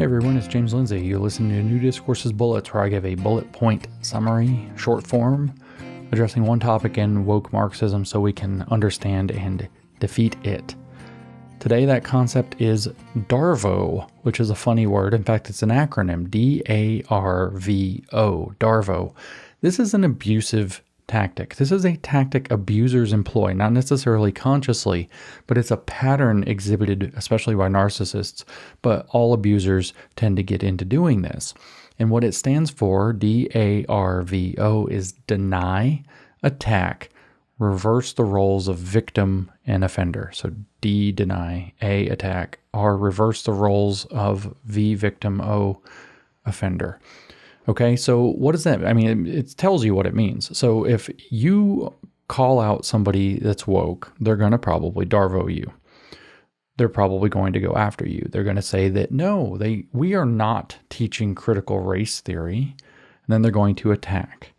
Hey everyone, it's James Lindsay. You're listening to New Discourses Bullets, where I give a bullet point summary, short form, addressing one topic in woke Marxism so we can understand and defeat it. Today that concept is Darvo, which is a funny word. In fact, it's an acronym, D-A-R-V-O, Darvo. This is an abusive tactic. This is a tactic abusers employ, not necessarily consciously, but it's a pattern exhibited, especially by narcissists, but all abusers tend to get into doing this. And what it stands for, D-A-R-V-O, is deny, attack, reverse the roles of victim and offender. So D, deny, A, attack, R, reverse the roles of V, victim, O, offender. Okay, so what does that, it tells you what it means. So if you call out somebody that's woke, they're going to probably Darvo you. They're probably going to go after you. They're going to say that, no, we are not teaching critical race theory. And then they're going to attack.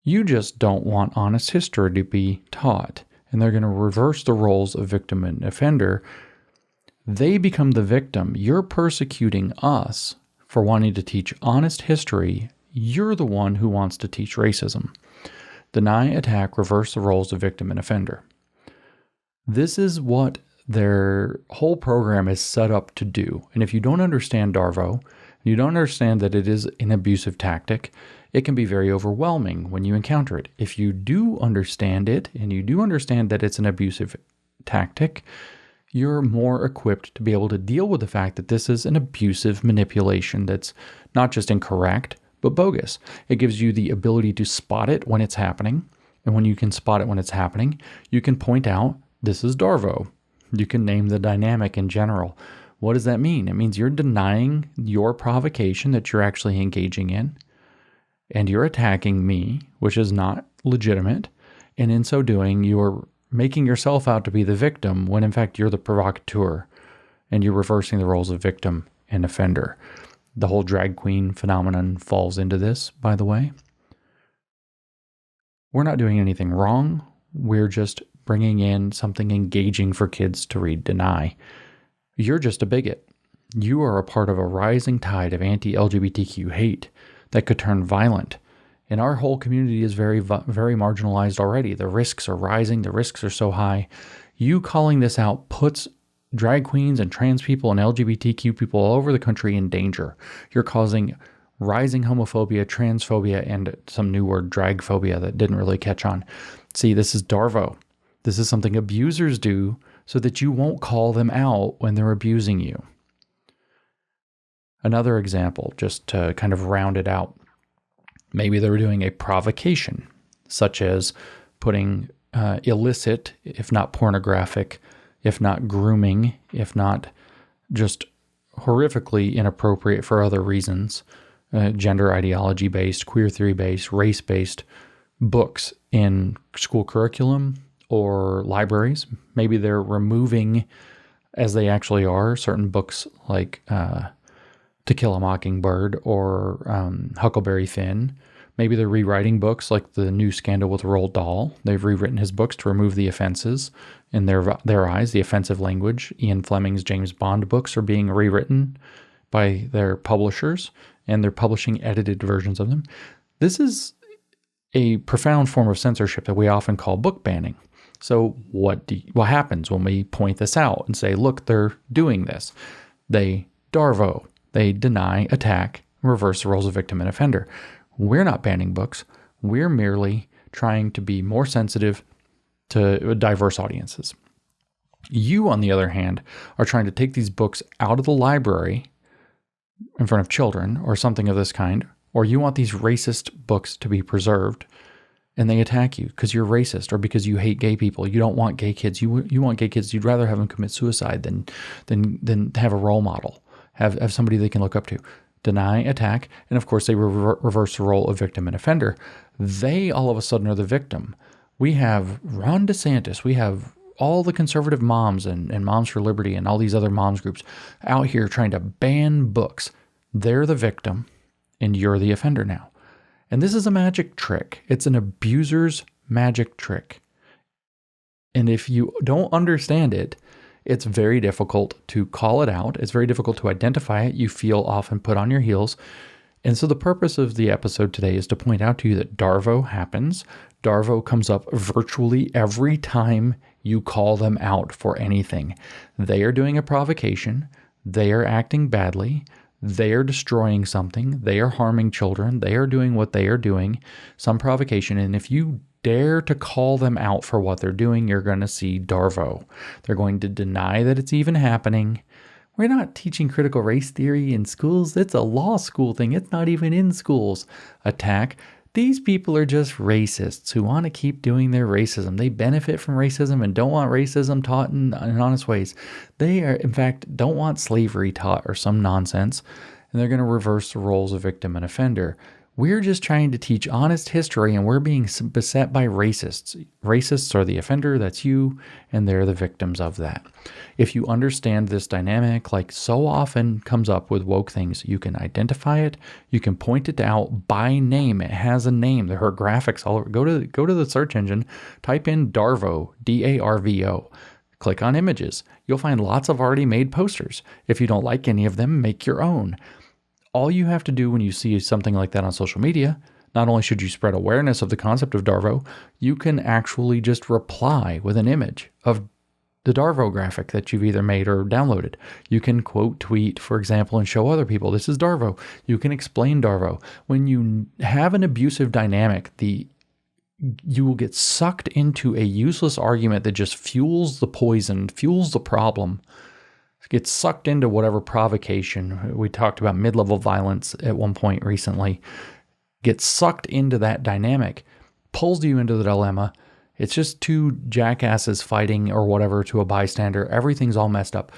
You just don't want honest history to be taught. And they're going to reverse the roles of victim and offender. They become the victim. You're persecuting us for wanting to teach honest history. You're the one who wants to teach racism. Deny, attack, reverse the roles of victim and offender. This is what their whole program is set up to do. And if you don't understand Darvo, you don't understand that it is an abusive tactic, it can be very overwhelming when you encounter it. If you do understand it, and you do understand that it's an abusive tactic, you're more equipped to be able to deal with the fact that this is an abusive manipulation that's not just incorrect, but bogus. It gives you the ability to spot it when it's happening. And when you can spot it when it's happening, you can point out, this is Darvo. You can name the dynamic in general. What does that mean? It means you're denying your provocation that you're actually engaging in, and you're attacking me, which is not legitimate. And in so doing, you're making yourself out to be the victim when in fact you're the provocateur, and you're reversing the roles of victim and offender. The whole drag queen phenomenon falls into this, by the way. We're not doing anything wrong. We're just bringing in something engaging for kids to read. Deny. You're just a bigot. You are a part of a rising tide of anti-LGBTQ hate that could turn violent. And our whole community is very, very marginalized already. The risks are rising. The risks are so high. You calling this out puts drag queens and trans people and LGBTQ people all over the country in danger. You're causing rising homophobia, transphobia, and some new word, dragphobia, that didn't really catch on. See, this is Darvo. This is something abusers do so that you won't call them out when they're abusing you. Another example, just to kind of round it out. Maybe they were doing a provocation, such as putting illicit, if not pornographic, if not grooming, if not just horrifically inappropriate for other reasons, gender ideology-based, queer theory-based, race-based books in school curriculum or libraries. Maybe they're removing, as they actually are, certain books like To Kill a Mockingbird or Huckleberry Finn. Maybe they're rewriting books like the new Scandal with Roald Dahl. They've rewritten his books to remove the offenses in their eyes, the offensive language. Ian Fleming's James Bond books are being rewritten by their publishers, and they're publishing edited versions of them. This is a profound form of censorship that we often call book banning. So what happens when we point this out and say, look, they're doing this? They Darvo. They deny, attack, reverse the roles of victim and offender. We're not banning books. We're merely trying to be more sensitive to diverse audiences. You, on the other hand, are trying to take these books out of the library in front of children or something of this kind, or you want these racist books to be preserved, and they attack you because you're racist or because you hate gay people. You don't want gay kids. You want gay kids. You'd rather have them commit suicide than have a role model. Have somebody they can look up to. Deny, attack, and of course they reverse the role of victim and offender. They all of a sudden are the victim. We have Ron DeSantis, we have all the conservative moms and Moms for Liberty and all these other moms groups out here trying to ban books. They're the victim, and you're the offender now. And this is a magic trick. It's an abuser's magic trick. And if you don't understand it, It's very difficult to call it out. It's very difficult to identify it. You feel often put on your heels. And so the purpose of the episode today is to point out to you that Darvo happens. Darvo comes up virtually every time you call them out for anything. They are doing a provocation. They are acting badly. They are destroying something. They are harming children. They are doing what they are doing, some provocation. And if you dare to call them out for what they're doing, you're going to see Darvo. They're going to deny that it's even happening. We're not teaching critical race theory in schools. It's a law school thing. It's not even in schools. Attack. These people are just racists who want to keep doing their racism. They benefit from racism and don't want racism taught in honest ways. They are, in fact, don't want slavery taught or some nonsense. And they're going to reverse the roles of victim and offender. We're just trying to teach honest history, and we're being beset by racists. Racists are the offender, that's you, and they're the victims of that. If you understand this dynamic, like so often comes up with woke things, you can identify it, you can point it out by name. It has a name. There are graphics all over. Go to the search engine, type in Darvo, D-A-R-V-O. Click on images. You'll find lots of already made posters. If you don't like any of them, make your own. All you have to do when you see something like that on social media, not only should you spread awareness of the concept of Darvo, you can actually just reply with an image of the Darvo graphic that you've either made or downloaded. You can quote tweet, for example, and show other people, this is Darvo. You can explain Darvo. When you have an abusive dynamic, you will get sucked into a useless argument that just fuels the poison, fuels the problem. Get sucked into whatever provocation. We talked about mid-level violence at one point recently. Get sucked into that dynamic, pulls you into the dilemma. It's just two jackasses fighting or whatever to a bystander. Everything's all messed up.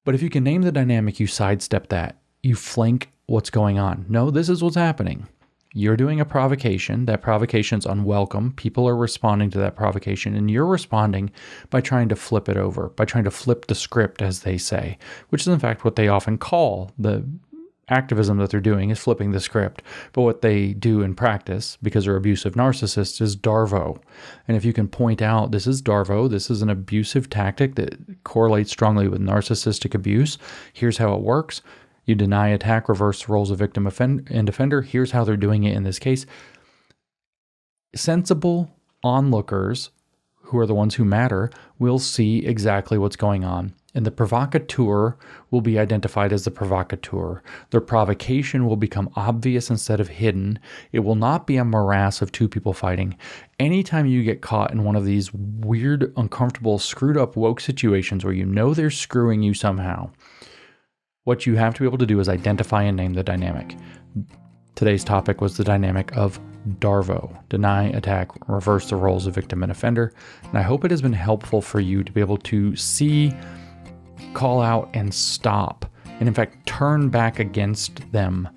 But if you can name the dynamic, you sidestep that. You flank what's going on. No, this is what's happening. You're doing a provocation. That provocation's unwelcome. People are responding to that provocation, and you're responding by trying to flip it over, by trying to flip the script, as they say, which is in fact what they often call the activism that they're doing is flipping the script. But what they do in practice, because they're abusive narcissists, is Darvo. And if you can point out, this is Darvo, this is an abusive tactic that correlates strongly with narcissistic abuse. Here's how it works. You deny, attack, reverse the roles of victim and offender. Here's how they're doing it in this case. Sensible onlookers, who are the ones who matter, will see exactly what's going on. And the provocateur will be identified as the provocateur. Their provocation will become obvious instead of hidden. It will not be a morass of two people fighting. Anytime you get caught in one of these weird, uncomfortable, screwed up woke situations where you know they're screwing you somehow, what you have to be able to do is identify and name the dynamic. Today's topic was the dynamic of Darvo. Deny, attack, reverse the roles of victim and offender. And I hope it has been helpful for you to be able to see, call out, and stop, and in fact turn back against them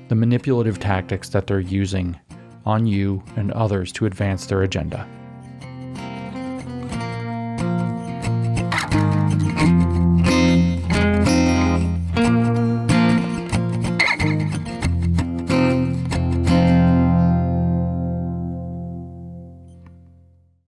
the manipulative tactics that they're using on you and others to advance their agenda.